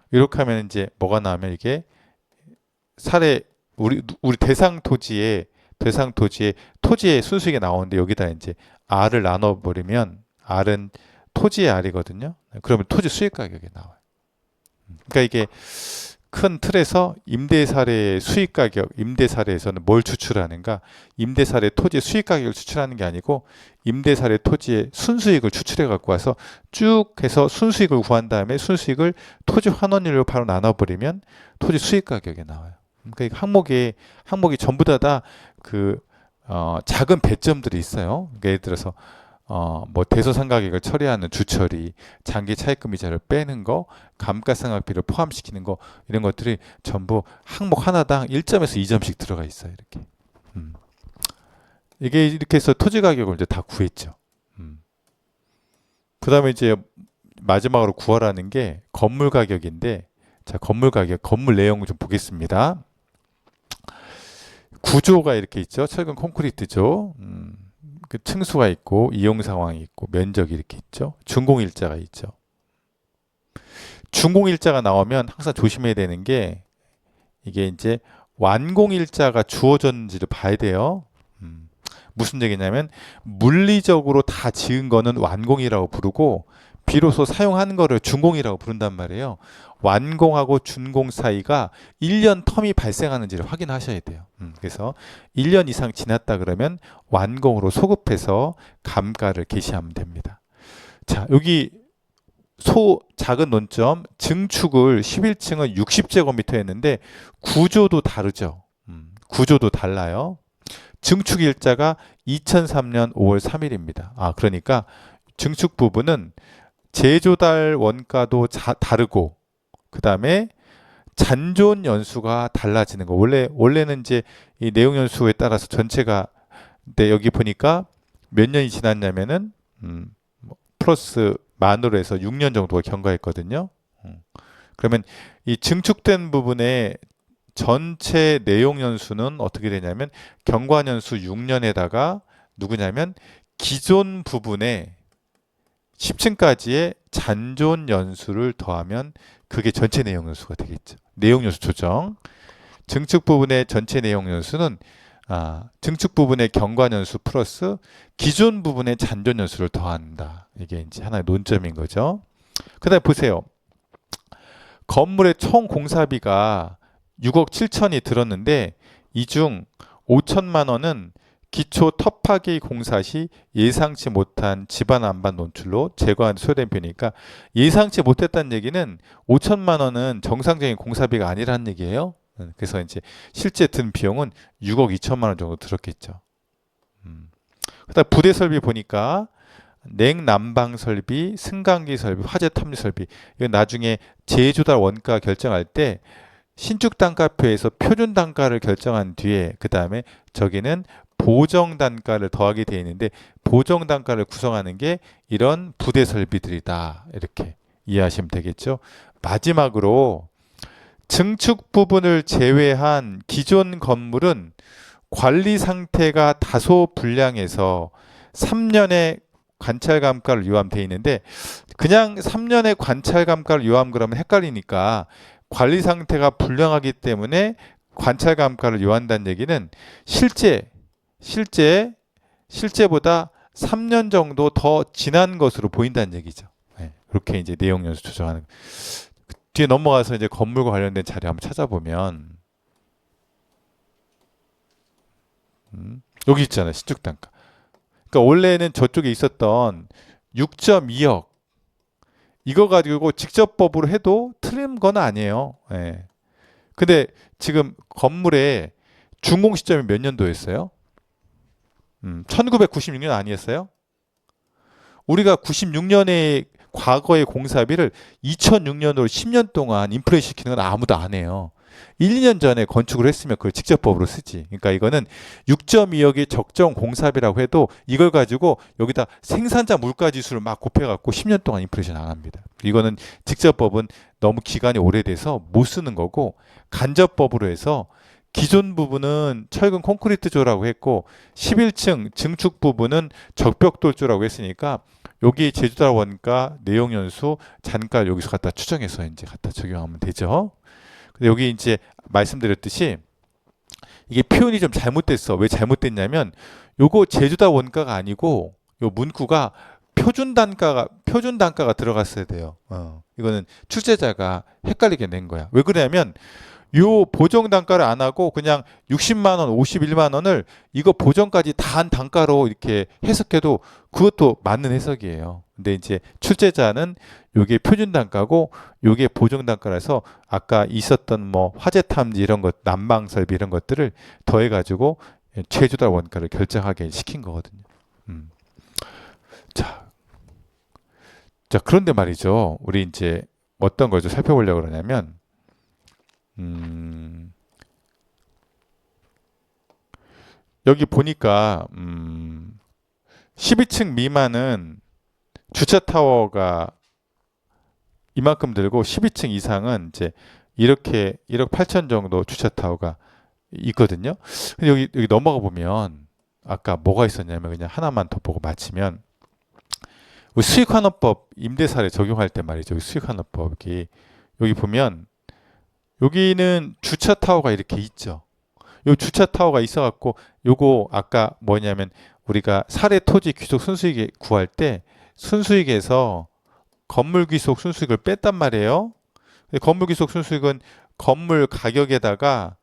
이렇게 하면 이제 뭐가 나오면 이게 사례 우리 대상 토지에 토지의 순수익이 나오는데 여기다 이제 R을 나눠버리면 R은 토지의 R이거든요. 그러면 토지 수익 가격이 나와요. 그러니까 이게 큰 틀에서 임대사례의 수익 가격, 임대사례에서는 뭘 추출하는가? 임대사례 토지 수익 가격을 추출하는 게 아니고 임대사례 토지의 순수익을 추출해 갖고 와서 쭉 해서 순수익을 구한 다음에 순수익을 토지 환원율로 바로 나눠버리면 토지 수익 가격이 나와요. 그러니까 항목이 전부 다 작은 배점들이 있어요. 그러니까 예를 들어서 뭐 대소상가격을 처리하는 주처리, 장기 차입금 이자를 빼는 거, 감가상각비를 포함시키는 거, 이런 것들이 전부 항목 하나당 1점에서 2점씩 들어가 있어요. 이렇게. 이게 이렇게 해서 토지 가격을 이제 다 구했죠. 그 다음에 이제 마지막으로 구하라는 게 건물 가격인데, 자, 건물 가격, 건물 내용을 좀 보겠습니다. 구조가 이렇게 있죠. 철근 콘크리트죠. 그 층수가 있고 이용 상황이 있고 면적이 이렇게 있죠. 준공일자가 있죠. 준공일자가 나오면 항상 조심해야 되는 게 이게 이제 완공일자가 주어졌는지를 봐야 돼요. 무슨 얘기냐면 물리적으로 다 지은 거는 완공이라고 부르고 비로소 사용하는 거를 준공이라고 부른단 말이에요. 완공하고 준공 사이가 1년 텀이 발생하는지를 확인하셔야 돼요. 그래서 1년 이상 지났다 그러면 완공으로 소급해서 감가를 게시하면 됩니다. 자, 여기 작은 논점, 증축을 11층은 60제곱미터 했는데 구조도 다르죠. 구조도 달라요. 증축 일자가 2003년 5월 3일입니다. 그러니까 증축 부분은 제조달 원가도 다르고 그 다음에 잔존 연수가 달라지는 거. 원래는 이제 이 내용 연수에 따라서 전체가, 근데 여기 보니까 몇 년이 지났냐면은 플러스 만으로 해서 6년 정도가 경과했거든요. 그러면 이 증축된 부분에 전체 내용 연수는 어떻게 되냐면 경과 연수 6년에다가 누구냐면 기존 부분에 10층까지의 잔존 연수를 더하면 그게 전체 내용 연수가 되겠죠. 내용 연수 조정. 증축 부분의 전체 내용 연수는 증축 부분의 경과 연수 플러스 기존 부분의 잔존 연수를 더한다. 이게 이제 하나의 논점인 거죠. 그다음에 보세요. 건물의 총 공사비가 6억 7천이 들었는데 이 중 5천만 원은 기초 터파기 공사 시 예상치 못한 집안 안반 논출로 제거한 소요된 편이니까 예상치 못했다는 얘기는 5천만 원은 정상적인 공사비가 아니라는 얘기예요. 그래서 이제 실제 든 비용은 6억 2천만 원 정도 들었겠죠. 그다음 부대 설비 보니까 냉난방 설비, 승강기 설비, 화재 탐지 설비. 이건 나중에 제조달 원가 결정할 때 신축 단가표에서 표준 단가를 결정한 뒤에 그 다음에 저기는 보정 단가를 더하게 되어 있는데 보정 단가를 구성하는 게 이런 부대 설비들이다. 이렇게 이해하시면 되겠죠. 마지막으로 증축 부분을 제외한 기존 건물은 관리 상태가 다소 불량해서 3년의 관찰 감가를 요함되어 있는데 그냥 3년의 관찰 감가를 요함 그러면 헷갈리니까 관리 상태가 불량하기 때문에 관찰 감가를 요한다는 얘기는 실제보다 3년 정도 더 지난 것으로 보인다는 얘기죠. 네, 이렇게 이제 내용 연수 조정하는. 뒤에 넘어가서 이제 건물과 관련된 자료 한번 찾아보면 여기 있잖아요. 신축 단가. 그러니까 원래는 저쪽에 있었던 6.2억 이거 가지고 직접 법으로 해도 틀린 건 아니에요. 예. 근데 지금 건물의 준공 시점이 몇 년도였어요? 1996년 아니었어요? 우리가 96년에 과거의 공사비를 2006년으로 10년 동안 인플레 시키는 건 아무도 안 해요. 1, 2년 전에 건축을 했으면 그걸 직접 법으로 쓰지. 그러니까 이거는 6.2억이 적정 공사비라고 해도 이걸 가지고 여기다 생산자 물가 지수를 막 곱해갖고 10년 동안 인플레이션 안 합니다. 이거는 직접 법은 너무 기간이 오래돼서 못 쓰는 거고 간접법으로 해서 기존 부분은 철근 콘크리트조라고 했고 11층 증축 부분은 적벽돌조라고 했으니까 여기 제조달 원가, 내용 연수, 잔가를 여기서 갖다 추정해서 이제 갖다 적용하면 되죠. 근데 여기 이제 말씀드렸듯이 이게 표현이 좀 잘못됐어. 왜 잘못됐냐면 요거 제조달 원가가 아니고 요 문구가 표준 단가가 들어갔어야 돼요. 이거는 출제자가 헷갈리게 낸 거야. 왜 그러냐면 요 보정 단가를 안 하고 그냥 60만 원, 51만 원을 이거 보정까지 다 한 단가로 이렇게 해석해도 그것도 맞는 해석이에요. 근데 이제 출제자는 요게 표준 단가고 요게 보정 단가라서 아까 있었던 뭐 화재 탐지 이런 것, 난방 설비 이런 것들을 더해 가지고 최저달 원가를 결정하게 시킨 거거든요. 자, 그런데 말이죠. 우리 이제 어떤 걸 좀 살펴보려고 그러냐면 여기 보니까 12층 미만은 주차 타워가 이만큼 들고 12층 이상은 이제 이렇게 1억 8천 정도 주차 타워가 있거든요. 근데 여기 넘어가 보면 아까 뭐가 있었냐면 그냥 하나만 더 보고 마치면 우리 수익환원법 임대사례 적용할 때 말이죠. 수익환원법이 여기 보면 여기는 주차 타워가 이렇게 있죠. 요 주차 타워가 있어갖고 요거 아까 뭐냐면 우리가 사례 토지 귀속 순수익 구할 때 순수익에서 건물 귀속 순수익을 뺐단 말이에요. 건물 귀속 순수익은 건물 가격에다가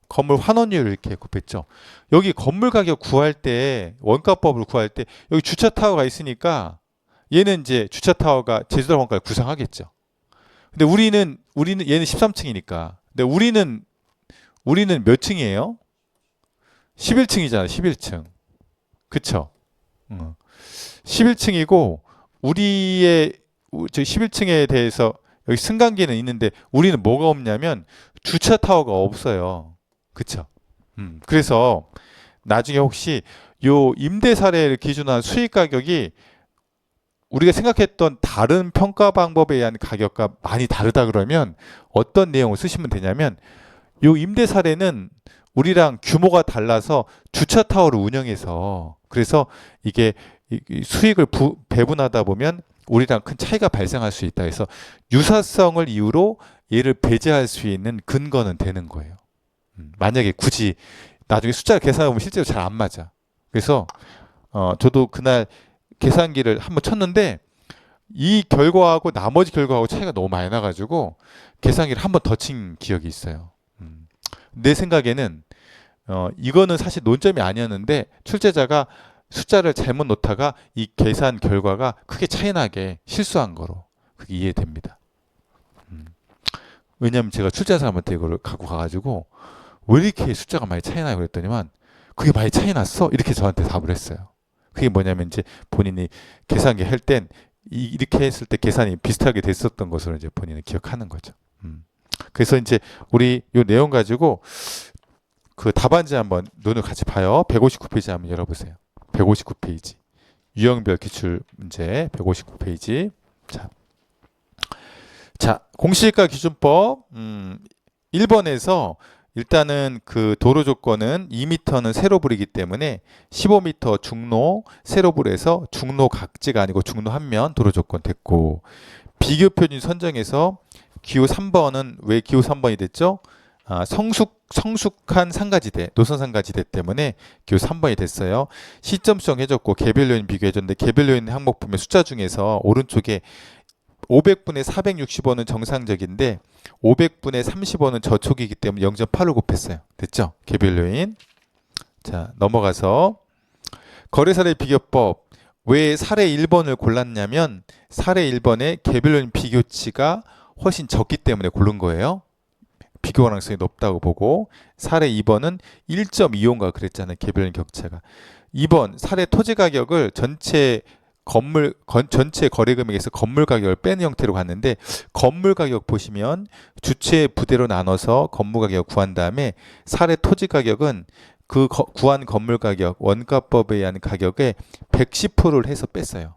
건물 환원율을 이렇게 곱했죠. 여기 건물 가격 구할 때 원가법을 구할 때 여기 주차 타워가 있으니까 얘는 이제 주차 타워가 제조달 원가를 구성하겠죠. 근데 우리는 얘는 13층이니까. 근데 우리는 몇 층이에요? 11층이잖아. 11층. 그쵸? 11층이고 우리의 저 11층에 대해서 여기 승강기는 있는데 우리는 뭐가 없냐면 주차 타워가 없어요. 그쵸? 그래서 나중에 혹시 요 임대 사례를 기준으로 한 수익 가격이 우리가 생각했던 다른 평가 방법에 의한 가격과 많이 다르다 그러면 어떤 내용을 쓰시면 되냐면 요 임대 사례는 우리랑 규모가 달라서 주차 타워를 운영해서 그래서 이게 수익을 배분하다 보면 우리랑 큰 차이가 발생할 수 있다 해서 유사성을 이유로 얘를 배제할 수 있는 근거는 되는 거예요. 만약에 굳이 나중에 숫자를 계산해보면 실제로 잘 안 맞아. 그래서 저도 그날 계산기를 한번 쳤는데 이 결과하고 나머지 결과하고 차이가 너무 많이 나가지고 계산기를 한번 더 친 기억이 있어요. 내 생각에는 이거는 사실 논점이 아니었는데 출제자가 숫자를 잘못 놓다가 이 계산 결과가 크게 차이나게 실수한 거로 그게 이해됩니다. 왜냐면 제가 출제한 사람한테 이거를 갖고 가가지고 왜 이렇게 숫자가 많이 차이나요 그랬더니만 그게 많이 차이 났어? 이렇게 저한테 답을 했어요. 그게 뭐냐면 이제 본인이 계산기 할 땐 이렇게 했을 때 계산이 비슷하게 됐었던 것으로 이제 본인은 기억하는 거죠. 그래서 이제 우리 이 내용 가지고 그 답안지 한번 눈을 같이 봐요. 159페이지 한번 열어보세요. 159페이지. 유형별 기출 문제 159페이지. 자, 공시지가 기준법 1번에서 일단은 그 도로 조건은 2m는 세로불이기 때문에 15m 중로 세로불에서 중로 각지가 아니고 중로 한 면 도로 조건 됐고 비교 표준 선정에서 기호 3번은 왜 기호 3번이 됐죠? 성숙한 상가지대, 노선 상가지대 때문에 기호 3번이 됐어요. 시점 수정해줬고 개별 요인 비교해줬는데 개별 요인 항목 보면 숫자 중에서 오른쪽에 500분의 460원은 정상적인데 500분의 30원은 저촉이기 때문에 0.8을 곱했어요. 됐죠? 개별 요인. 자, 넘어가서 거래사례 비교법. 왜 사례 1번을 골랐냐면 사례 1번의 개별 요인 비교치가 훨씬 적기 때문에 고른 거예요. 비교 가능성이 높다고 보고 사례 2번은 1.25인가 그랬잖아요. 개별 요인 격차가. 2번 사례 토지 가격을 전체 거래 금액에서 건물 가격을 빼는 형태로 갔는데 건물 가격 보시면 주체 부대로 나눠서 건물 가격 구한 다음에 사례 토지 가격은 그 구한 건물 가격 원가법에 의한 가격의 110%를 해서 뺐어요.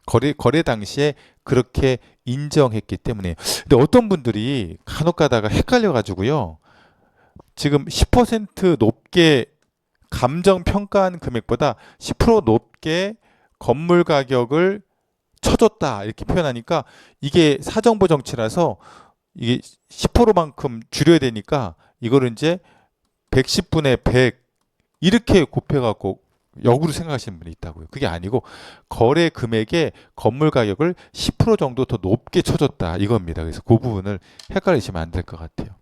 거래 당시에 그렇게 인정했기 때문에. 근데 어떤 분들이 간혹 가다가 헷갈려 가지고요. 지금 10% 높게 감정 평가한 금액보다 10% 높게 건물 가격을 쳐줬다 이렇게 표현하니까 이게 사정보 정치라서 이게 10%만큼 줄여야 되니까 이거를 이제 110분의 100 이렇게 곱해갖고 역으로 생각하시는 분이 있다고요. 그게 아니고 거래 금액에 건물 가격을 10% 정도 더 높게 쳐줬다 이겁니다. 그래서 그 부분을 헷갈리시면 안 될 것 같아요.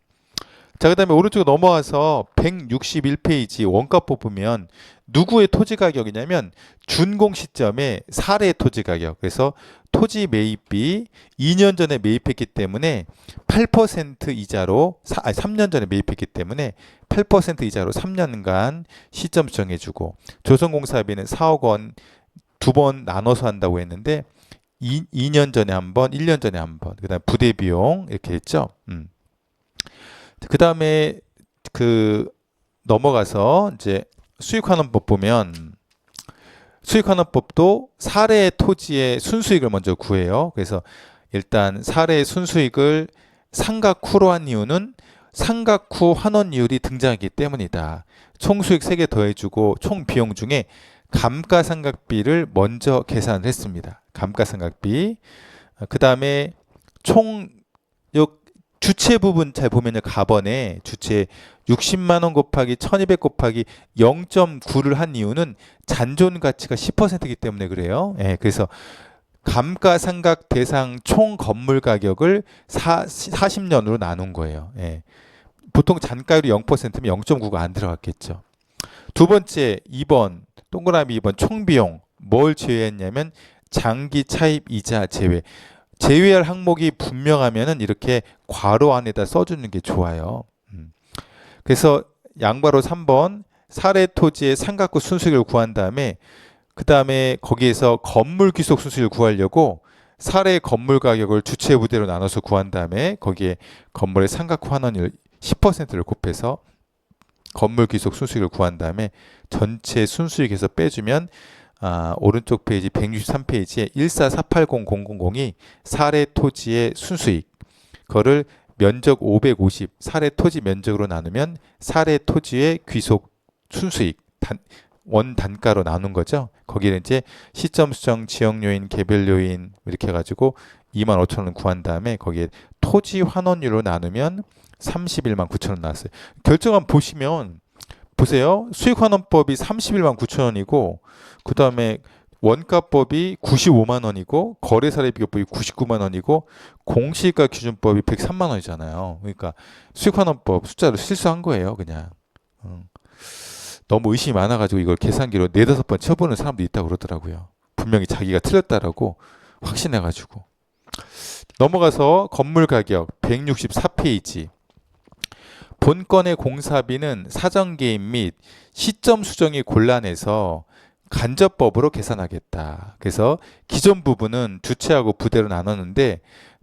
자, 그 다음에 오른쪽으로 넘어와서 161페이지 원가법 보면 누구의 토지 가격이냐면 준공 시점에 사례 토지 가격. 그래서 토지 매입비 2년 전에 매입했기 때문에 8% 이자로 3년 전에 매입했기 때문에 8% 이자로 3년간 시점 정해주고 조선공사비는 4억 원 두 번 나눠서 한다고 했는데 2년 전에 한 번, 1년 전에 한 번, 그다음 부대 비용 이렇게 했죠. 그 다음에 그 넘어가서 이제 수익환원법 보면 수익환원법도 사례 토지의 순수익을 먼저 구해요. 그래서 일단 사례 순수익을 상각 후로 한 이유는 상각 후 환원이율이 등장하기 때문이다. 총수익 3개 더해주고 총 비용 중에 감가상각비를 먼저 계산을 했습니다. 감가상각비. 그 다음에 총 주체 부분 잘 보면요. 가번에 주체 60만 원 곱하기 1200 곱하기 0.9를 한 이유는 잔존 가치가 10%이기 때문에 그래요. 예, 그래서 감가상각 대상 총 건물 가격을 40년으로 나눈 거예요. 예. 보통 잔가율이 0%면 0.9가 안 들어갔겠죠. 두 번째 2번 동그라미 2번 총비용 뭘 제외했냐면 장기 차입 이자 제외. 제외할 항목이 분명하면은 이렇게 괄호 안에다 써주는 게 좋아요. 그래서 양바로 3번 사례 토지의 상각후 순수익을 구한 다음에 그 다음에 거기에서 건물 귀속 순수익을 구하려고 사례 건물 가격을 주체 부대로 나눠서 구한 다음에 거기에 건물의 상각후 환원율 10%를 곱해서 건물 귀속 순수익을 구한 다음에 전체 순수익에서 빼주면 오른쪽 페이지 163페이지에 1448000이 사례 토지의 순수익 그거를 면적 550 사례 토지 면적으로 나누면 사례 토지의 귀속 순수익 원 단가로 나눈 거죠. 거기에 이제 시점 수정, 지역 요인, 개별 요인 이렇게 해가지고 25,000원 구한 다음에 거기에 토지 환원율로 나누면 31만 9천원 나왔어요. 결정안 보시면 보세요. 수익환원법이 31만 9천원이고 그 다음에 원가법이 95만 원이고 거래사례비교법이 99만 원이고 공시가 기준법이 103만 원이잖아요. 그러니까 수익환원법 숫자를 실수한 거예요. 그냥 너무 의심이 많아가지고 이걸 계산기로 4-5번 쳐보는 사람도 있다고 그러더라고요. 분명히 자기가 틀렸다라고 확신해가지고. 넘어가서 건물 가격 164페이지 본건의 공사비는 사전 개입 및 시점 수정이 곤란해서 간접법으로 계산하겠다. 그래서 기존 부분은 주체하고 부대로 나눴는데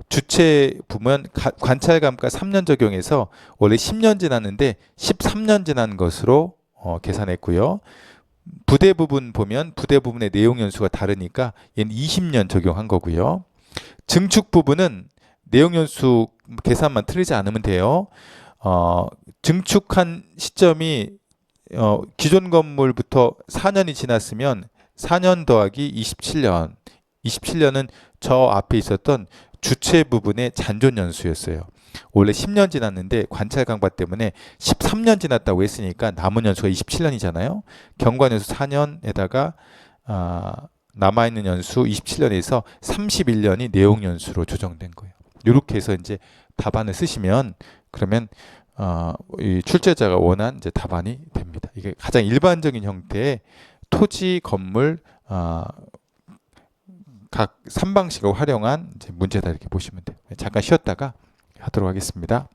주체 부분 관찰감가 3년 적용해서 원래 10년 지났는데 13년 지난 것으로 계산했고요. 부대 부분 보면 부대 부분의 내용 연수가 다르니까 얘는 20년 적용한 거고요. 증축 부분은 내용 연수 계산만 틀리지 않으면 돼요. 증축한 시점이 기존 건물부터 4년이 지났으면 4년 더하기 27년 27년은 저 앞에 있었던 주체 부분의 잔존 연수였어요. 원래 10년 지났는데 관찰 강파 때문에 13년 지났다고 했으니까 남은 연수가 27년이잖아요. 경관 연수 4년에다가 남아있는 연수 27년에서 31년이 내용 연수로 조정된 거예요. 이렇게 해서 이제 답안을 쓰시면 그러면 이 출제자가 원한 이제 답안이 됩니다. 이게 가장 일반적인 형태의 토지 건물 각 3방식을 활용한 이제 문제다 이렇게 보시면 돼요. 잠깐 쉬었다가 하도록 하겠습니다.